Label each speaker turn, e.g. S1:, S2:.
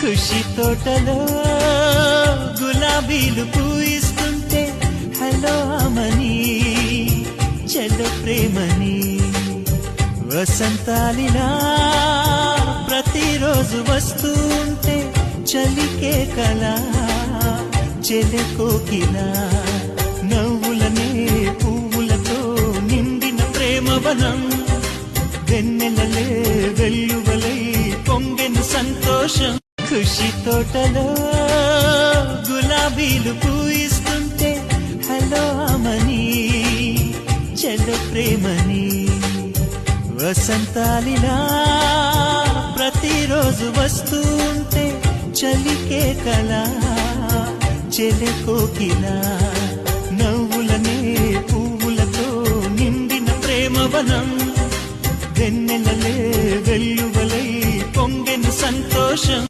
S1: ఖుషి తోటలో గులాబీలు పూయిస్తుంటే హలో అమని చెల్లో ప్రేమని వసంతాలిలా ప్రతిరోజు వస్తుంటే చలికే కళ చెల్లె కోకిలా నవ్వులనే పువ్వులతో నిండిన ప్రేమవనం వెన్నెలలే వెల్లువలై పొంగెను సంతోషం ఖుషి తోటలో గులాబీలు పూయిస్తుంటే హలో అమని చెల్లో ప్రేమని వసంతాలిలా ప్రతిరోజు వస్తుంటే చలికే కళ చెల్లె కోకిలా నవ్వులనే పువ్వులతో నిండిన ప్రేమవనం వెన్నెలలే వెల్లువలై పొంగెను సంతోషం